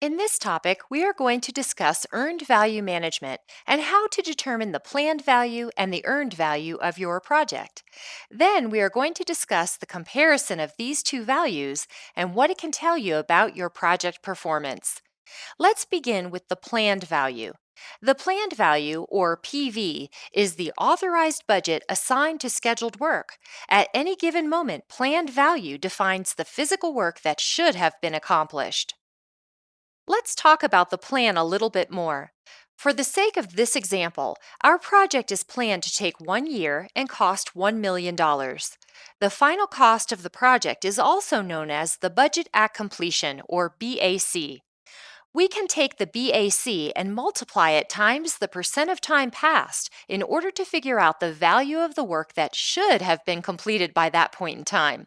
In this topic, we are going to discuss earned value management and how to determine the planned value and the earned value of your project. Then we are going to discuss the comparison of these two values and what it can tell you about your project performance. Let's begin with the planned value. The planned value, or PV, is the authorized budget assigned to scheduled work. At any given moment, planned value defines the physical work that should have been accomplished. Let's talk about the plan a little bit more. For the sake of this example, our project is planned to take 1 year and cost $1 million. The final cost of the project is also known as the Budget at Completion, or BAC. We can take the BAC and multiply it times the percent of time passed in order to figure out the value of the work that should have been completed by that point in time.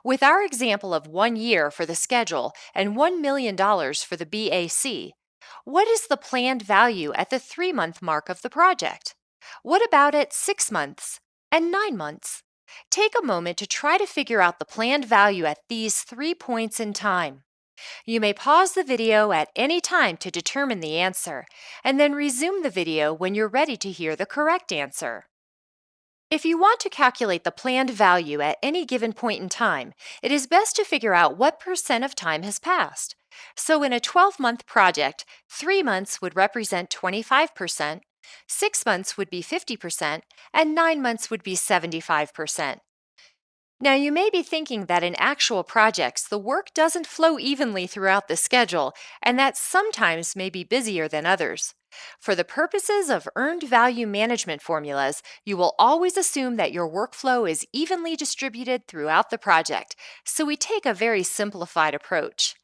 With our example of 1 year for the schedule and $1 million for the BAC, what is the planned value at the 3 month mark of the project? What about at 6 months and 9 months? Take a moment to try to figure out the planned value at these 3 points in time. You may pause the video at any time to determine the answer, and then resume the video when you're ready to hear the correct answer. If you want to calculate the planned value at any given point in time, it is best to figure out what percent of time has passed. So in a 12-month project, 3 months would represent 25%, 6 months would be 50%, and 9 months would be 75%. Now, you may be thinking that in actual projects, the work doesn't flow evenly throughout the schedule, and that sometimes may be busier than others. For the purposes of earned value management formulas, you will always assume that your workflow is evenly distributed throughout the project, so we take a very simplified approach.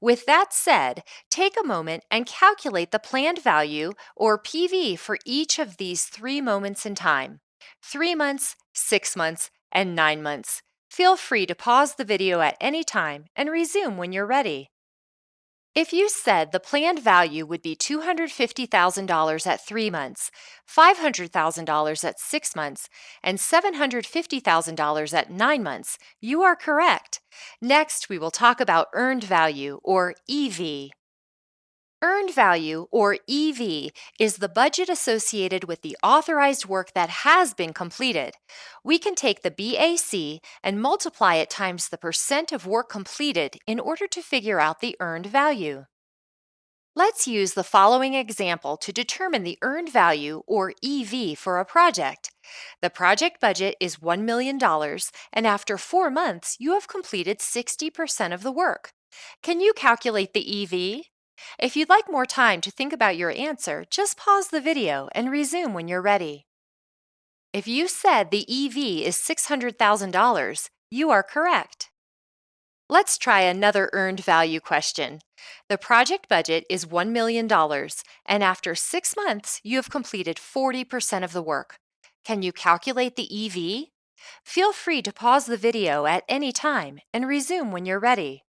With that said, take a moment and calculate the planned value, or PV, for each of these 3 moments in time: 3 months, 6 months, and 9 months. Feel free to pause the video at any time and resume when you're ready. If you said the planned value would be $250,000 at 3 months, $500,000 at 6 months, and $750,000 at 9 months, you are correct. Next, we will talk about earned value, or EV. Earned value, or EV, is the budget associated with the authorized work that has been completed. We can take the BAC and multiply it times the percent of work completed in order to figure out the earned value. Let's use the following example to determine the earned value, or EV, for a project. The project budget is $1 million, and after 4 months, you have completed 60% of the work. Can you calculate the EV? If you'd like more time to think about your answer, just pause the video and resume when you're ready. If you said the EV is $600,000, you are correct. Let's try another earned value question. The project budget is $1 million, and after 6 months, you have completed 40% of the work. Can you calculate the EV? Feel free to pause the video at any time and resume when you're ready.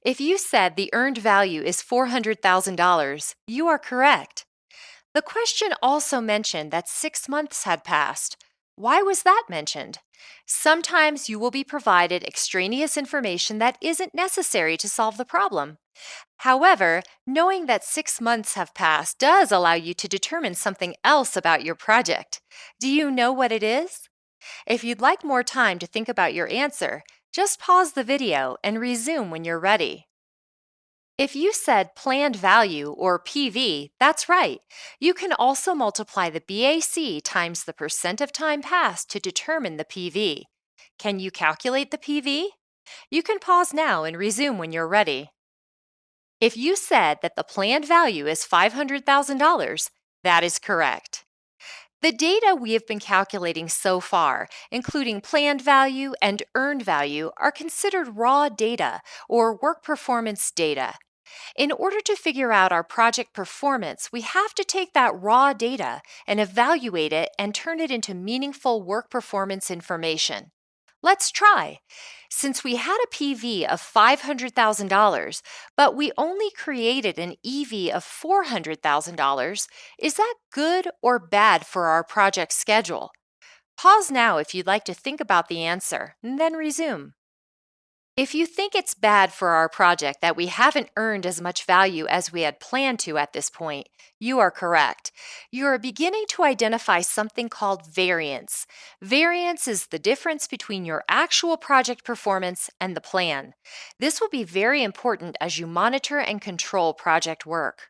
If you said the earned value is $400,000, you are correct. The question also mentioned that 6 months had passed. Why was that mentioned? Sometimes you will be provided extraneous information that isn't necessary to solve the problem. However, knowing that 6 months have passed does allow you to determine something else about your project. Do you know what it is? If you'd like more time to think about your answer, just pause the video and resume when you're ready. If you said planned value, or PV, that's right. You can also multiply the BAC times the percent of time passed to determine the PV. Can you calculate the PV? You can pause now and resume when you're ready. If you said that the planned value is $500,000, that is correct. The data we have been calculating so far, including planned value and earned value, are considered raw data, or work performance data. In order to figure out our project performance, we have to take that raw data and evaluate it and turn it into meaningful work performance information. Let's try. Since we had a PV of $500,000, but we only created an EV of $400,000, is that good or bad for our project schedule? Pause now if you'd like to think about the answer, and then resume. If you think it's bad for our project that we haven't earned as much value as we had planned to at this point, you are correct. You are beginning to identify something called variance. Variance is the difference between your actual project performance and the plan. This will be very important as you monitor and control project work.